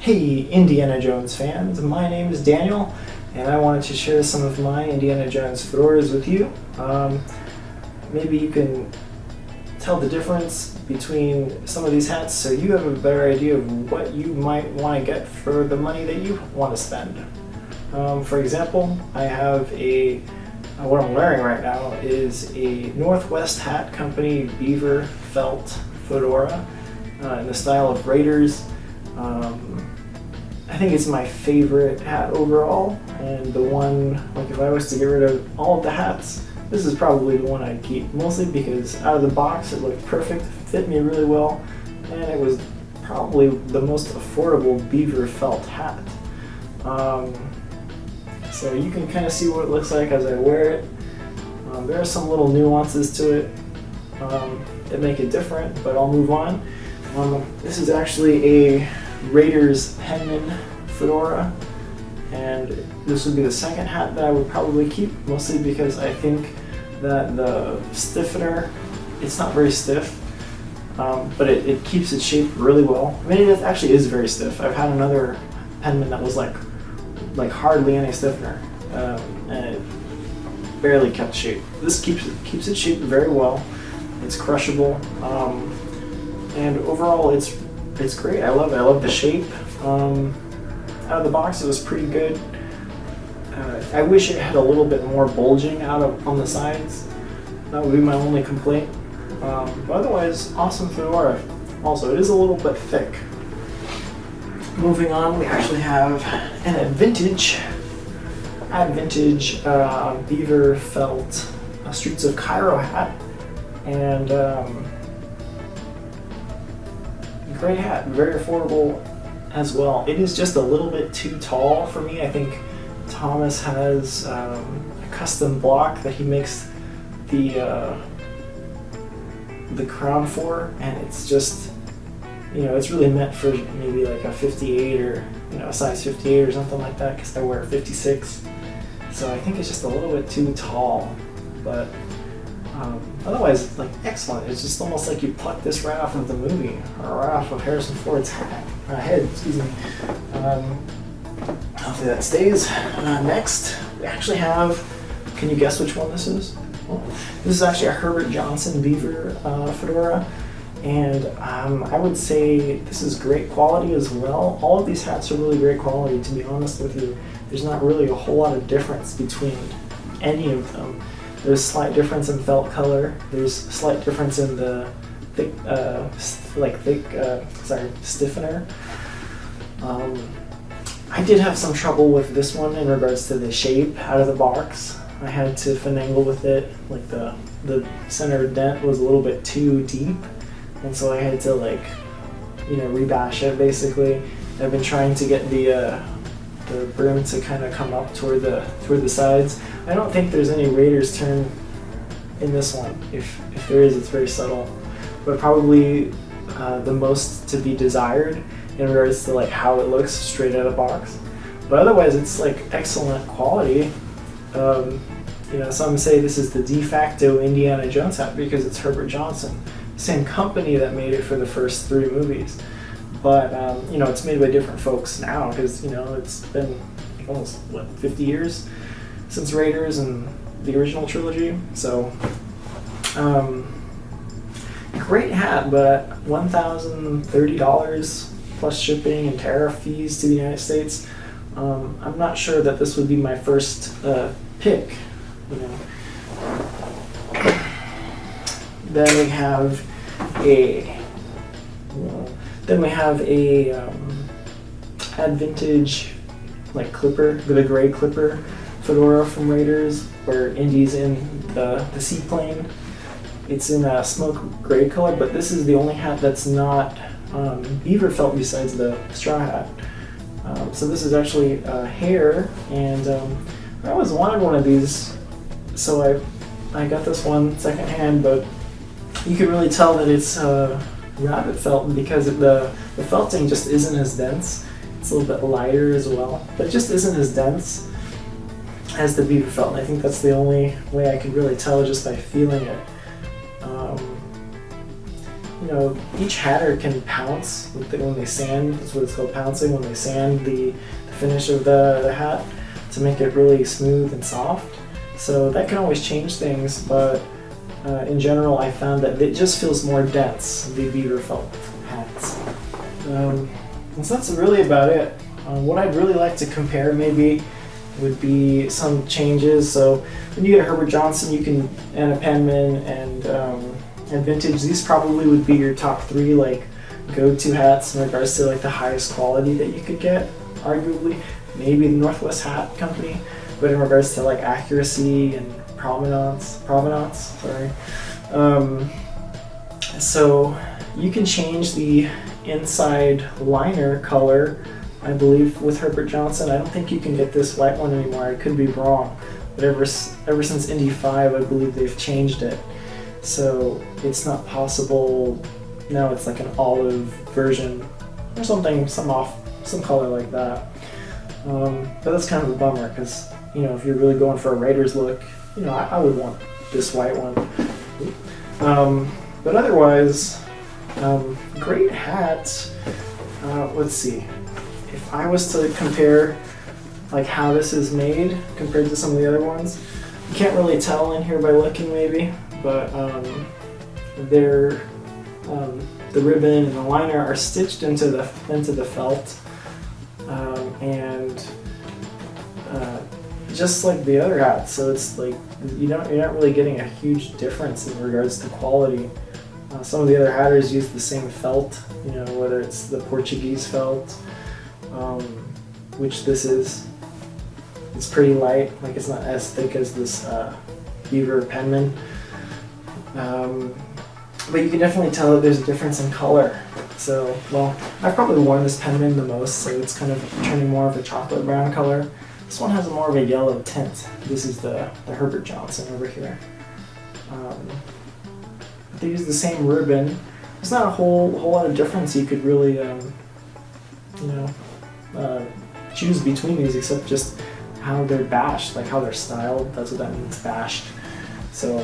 Hey Indiana Jones fans, my name is Daniel and I wanted to share some of my Indiana Jones fedoras with you. Maybe you can tell the difference between some of these hats so you have a better idea of what you might want to get for the money that you want to spend. For example, I have what I'm wearing right now is a Northwest Hat Company beaver felt fedora in the style of Raiders. I think it's my favorite hat overall, and the one, like if I was to get rid of all of the hats, this is probably the one I'd keep, mostly because out of the box it looked perfect, fit me really well, and it was probably the most affordable beaver felt hat. So you can kind of see what it looks like as I wear it. There are some little nuances to it that make it different, but I'll move on. This is actually a Raiders Penman fedora, and this would be the second hat that I would probably keep, mostly because I think that the stiffener, it's not very stiff, but it keeps its shape really well. I mean, it actually is very stiff. I've had another Penman that was like hardly any stiffener, and it barely kept shape. This keeps its shape very well. It's crushable, and overall it's great. I love it. I love the shape. Out of the box, it was pretty good. I wish it had a little bit more bulging on the sides. That would be my only complaint. But otherwise, awesome fedora. Also, it is a little bit thick. Moving on, we actually have an Advintage beaver felt Streets of Cairo hat, and great hat, very affordable as well. It is just a little bit too tall for me. I think Thomas has a custom block that he makes the crown for, and it's just, it's really meant for maybe like a 58 or a size 58 or something like that, because I wear a 56. So I think it's just a little bit too tall, but otherwise, excellent. It's just almost like you plucked this right off of the movie, or right off of Harrison Ford's head. Excuse me. Hopefully that stays. Next, we actually have. Can you guess which one this is? Well, this is actually a Herbert Johnson beaver fedora, and I would say this is great quality as well. All of these hats are really great quality. To be honest with you, there's not really a whole lot of difference between any of them. There's slight difference in felt color. There's slight difference in the stiffener. I did have some trouble with this one in regards to the shape out of the box. I had to finagle with it. Like the center dent was a little bit too deep, and so I had to rebash it basically. I've been trying to get the brim to kind of come up toward the sides. I don't think there's any Raiders turn in this one. If there is, it's very subtle, but probably the most to be desired in regards to how it looks straight out of the box. But otherwise, it's excellent quality. Some say this is the de facto Indiana Jones hat because it's Herbert Johnson, same company that made it for the first 3 movies. But it's made by different folks now because it's been almost 50 years since Raiders and the original trilogy. So great hat, but $1,030 plus shipping and tariff fees to the United States. I'm not sure that this would be my first pick. Then we have a Advintage clipper, the gray clipper fedora from Raiders, where Indy's in the seaplane. It's in a smoke gray color, but this is the only hat that's not beaver felt besides the straw hat. So this is actually hair, and I always wanted one of these, so I got this one secondhand, but you can really tell that it's rabbit felt because the felting just isn't as dense. It's a little bit lighter as well, but it just isn't as dense as the beaver felt. And I think that's the only way I could really tell just by feeling it. each hatter can pounce when they sand. That's what it's called, pouncing, when they sand the finish of the hat to make it really smooth and soft. So that can always change things, but in general I found that it just feels more dense, the beaver felt hats. And so that's really about it. What I'd really like to compare maybe would be some changes. So when you get a Herbert Johnson, and a Penman and Advintage, these probably would be your top 3 like go-to hats in regards to like the highest quality that you could get, arguably. Maybe the Northwest Hat Company, but in regards to like accuracy and provenance, sorry. So you can change the inside liner color, I believe, with Herbert Johnson. I don't think you can get this white one anymore. I could be wrong, but ever since Indy 5, I believe they've changed it. So it's not possible. Now it's like an olive version or something, some color like that. But that's kind of a bummer because, if you're really going for a Raiders look, I would want this white one. But otherwise, great hats. Let's see. If I was to compare like how this is made compared to some of the other ones, you can't really tell in here by looking maybe, but the ribbon and the liner are stitched into the felt, and just like the other hats. So it's like you're not really getting a huge difference in regards to quality. Some of the other hatters use the same felt, whether it's the Portuguese felt, which this is. It's pretty light, like it's not as thick as this beaver Penman. But you can definitely tell that there's a difference in color. So, well, I've probably worn this Penman the most, so it's kind of turning more of a chocolate brown color. This one has more of a yellow tint. This is the Herbert Johnson over here. They use the same ribbon. There's not a whole lot of difference you could really, choose between these, except just how they're bashed, like how they're styled. That's what that means, bashed. So,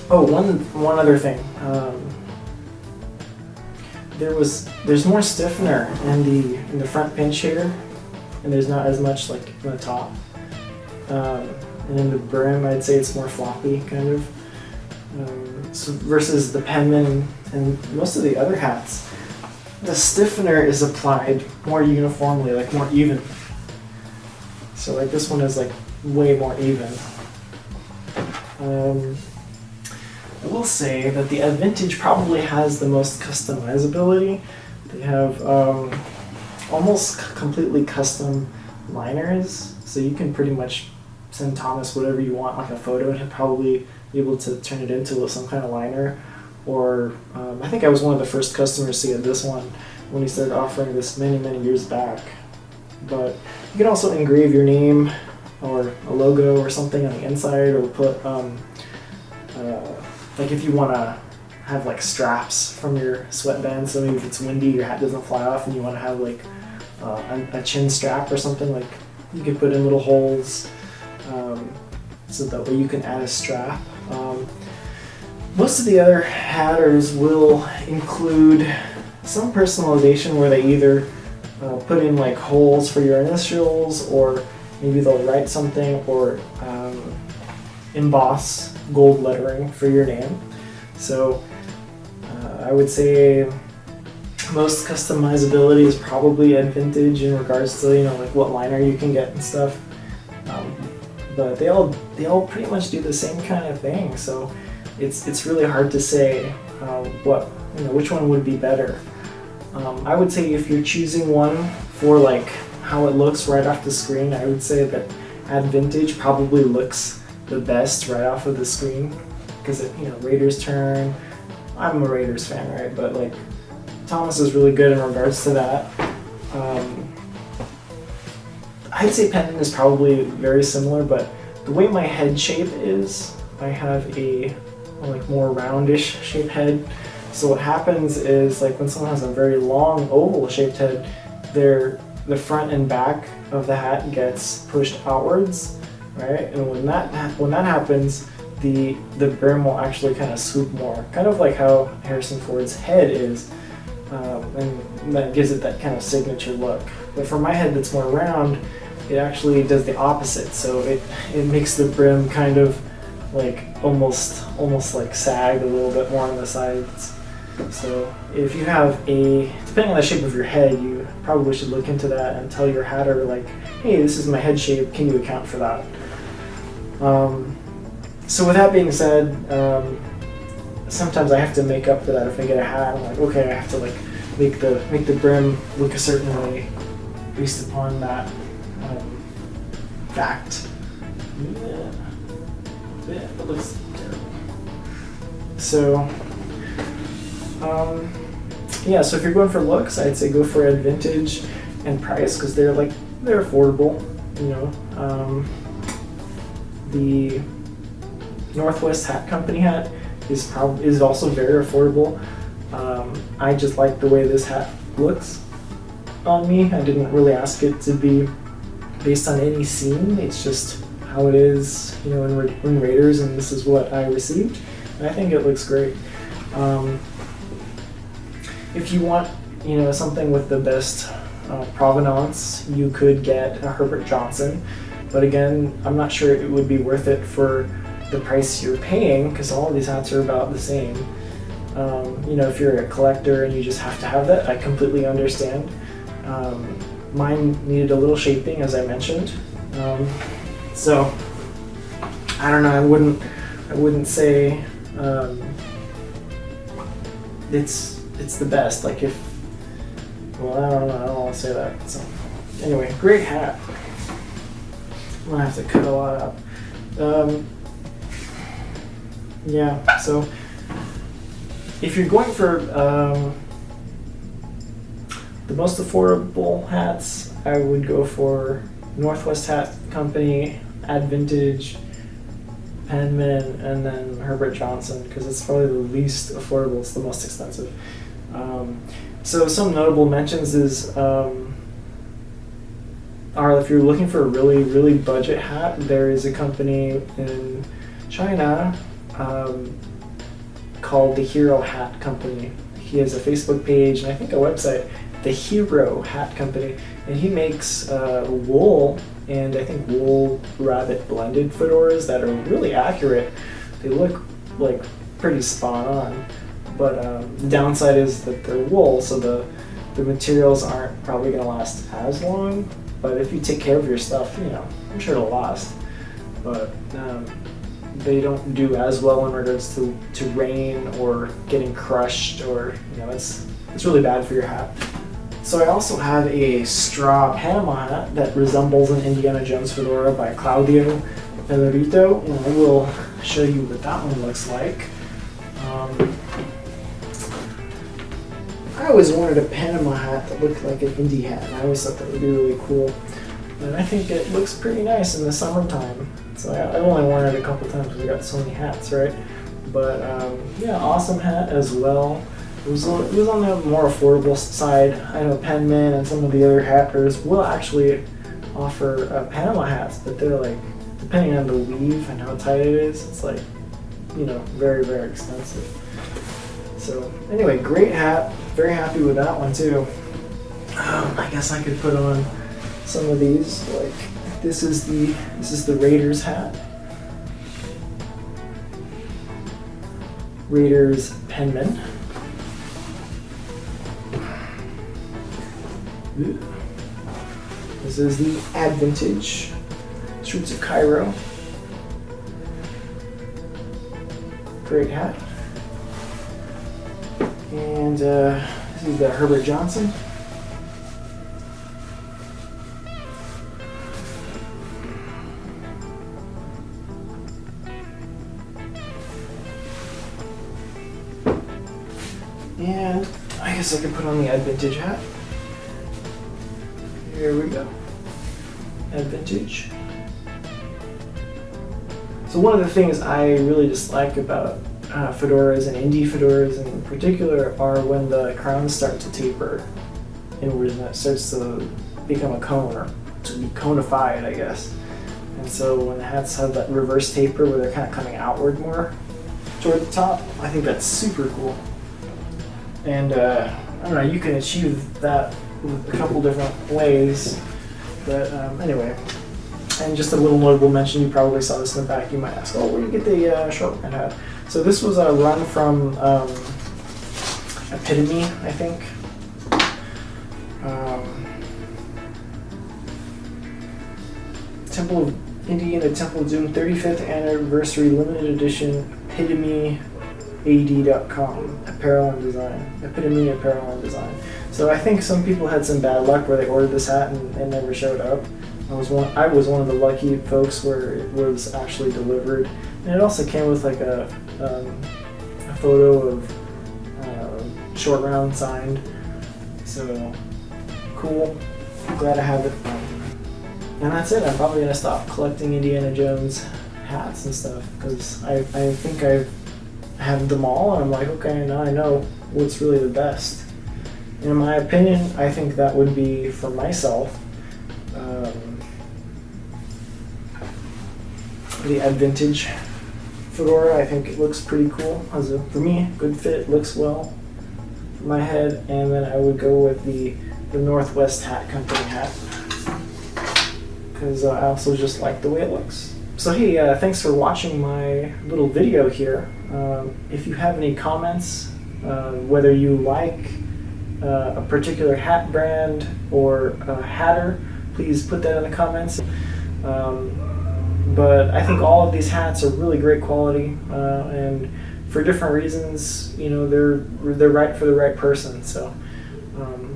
one other thing. There's more stiffener in the front pinch here, and there's not as much like in the top. And in the brim, I'd say it's more floppy, kind of. So versus the Penman and most of the other hats, the stiffener is applied more uniformly, like more even. So like this one is like way more even. I will say that the Advintage probably has the most customizability. They have almost completely custom liners, so you can pretty much send Thomas whatever you want, like a photo, and he'll probably be able to turn it into some kind of liner. Or I think I was one of the first customers to get this one when he started offering this many years back. But you can also engrave your name or a logo or something on the inside, or put like if you want to have like straps from your sweatband, so maybe if it's windy, your hat doesn't fly off, and you want to have like a chin strap or something, like you could put in little holes so that way you can add a strap. Most of the other hatters will include some personalization where they either put in like holes for your initials, or maybe they'll write something, or emboss gold lettering for your name. So I would say most customizability is probably Advintage in regards to like what liner you can get and stuff. But they all pretty much do the same kind of thing. So it's really hard to say which one would be better. I would say if you're choosing one for like how it looks right off the screen, I would say that Advintage probably looks the best right off of the screen, because Raiders turn. I'm a Raiders fan, right? But like Thomas is really good in regards to that. I'd say Penman is probably very similar, but the way my head shape is, I have a like more roundish shaped head. So what happens is, like when someone has a very long oval shaped head, the front and back of the hat gets pushed outwards, right? And when that happens, the brim will actually kind of swoop more, kind of like how Harrison Ford's head is, and that gives it that kind of signature look. But for my head that's more round, it actually does the opposite. So it makes the brim kind of like almost like sag a little bit more on the sides. So if you have depending on the shape of your head, you probably should look into that and tell your hatter like, hey, this is my head shape, can you account for that? So with that being said, sometimes I have to make up for that. If I get a hat, I'm like, okay, I have to like make the brim look a certain way based upon that fact. Yeah, that looks terrible. So, so if you're going for looks, I'd say go for Advintage and price, because they're affordable. You know, the Northwest Hat Company hat is also very affordable. I just like the way this hat looks on me. I didn't really ask it to be based on any scene. It's just how it is, you know, in Raiders, and this is what I received. And I think it looks great. If you want, you know, something with the best provenance, you could get a Herbert Johnson. But again, I'm not sure it would be worth it for the price you're paying, because all of these hats are about the same. You know, if you're a collector and you just have to have that, I completely understand. Mine needed a little shaping, as I mentioned. So I don't know. I wouldn't say it's the best. Like I don't know. I don't want to say that. So anyway, great hat. I'm gonna have to cut a lot up. Yeah. So if you're going for the most affordable hats, I would go for Northwest Hat Company, Advintage, Penman, and then Herbert Johnson, because it's probably the least affordable. It's the most expensive. So some notable mentions are if you're looking for a really, really budget hat, there is a company in China called the Hero Hat Company. He has a Facebook page and I think a website, the Hero Hat Company, and he makes wool and I think wool rabbit blended fedoras that are really accurate. They look like pretty spot on, but the downside is that they're wool, so the materials aren't probably going to last as long. But if you take care of your stuff, you know, I'm sure it'll last. But they don't do as well in regards to rain or getting crushed, or you know, it's really bad for your hat. So I also have a straw Panama hat that resembles an Indiana Jones Fedora by Claudio Pellerito, and I will show you what that one looks like. I always wanted a Panama hat that looked like an indie hat, and I always thought that would be really cool. And I think it looks pretty nice in the summertime. So I only worn it a couple times because I got so many hats, right? But yeah, awesome hat as well. It was on the more affordable side. I know Penman and some of the other hatters will actually offer Panama hats, but they're like, depending on the weave and how tight it is, it's like, you know, very, very expensive. So anyway, great hat. Very happy with that one too. I guess I could put on some of these. Like this is the Raiders hat. Raiders Penman. This is the Advintage Streets of Cairo. Great hat. And this is the Herbert Johnson. And I guess I can put on the Advintage hat. Here we go. Advintage. So one of the things I really dislike about fedoras and indie fedoras in particular are when the crowns start to taper inwards and it starts to become a cone, or to be conified, I guess. And so when the hats have that reverse taper where they're kind of coming outward more toward the top, I think that's super cool. And I don't know, you can achieve that with a couple different ways. But anyway, and just a little notable mention, you probably saw this in the back. You might ask, oh, where do you get the short man hat? So this was a run from Epitome, I think. Indiana Temple of Doom 35th Anniversary Limited Edition EpitomyAD.com Apparel and Design. Epitome Apparel and Design. So I think some people had some bad luck where they ordered this hat and it never showed up. I was one of the lucky folks where it was actually delivered, and it also came with like a photo of Short Round signed. So cool. Glad I have it. And that's it. I'm probably gonna stop collecting Indiana Jones hats and stuff because I think I have them all, and I'm like, okay, now I know what's really the best. And in my opinion, I think that would be for myself. The Advintage fedora, I think it looks pretty cool. For me, good fit, looks well for my head. And then I would go with the Northwest Hat Company hat because I also just like the way it looks. So hey, thanks for watching my little video here. If you have any comments, whether you like a particular hat brand or a hatter, please put that in the comments. But I think all of these hats are really great quality, and for different reasons, you know, they're right for the right person. So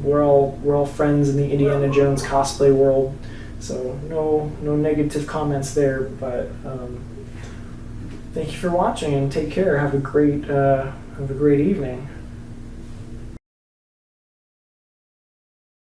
we're all friends in the Indiana Jones cosplay world. So no negative comments there. But thank you for watching and take care. Have a great evening.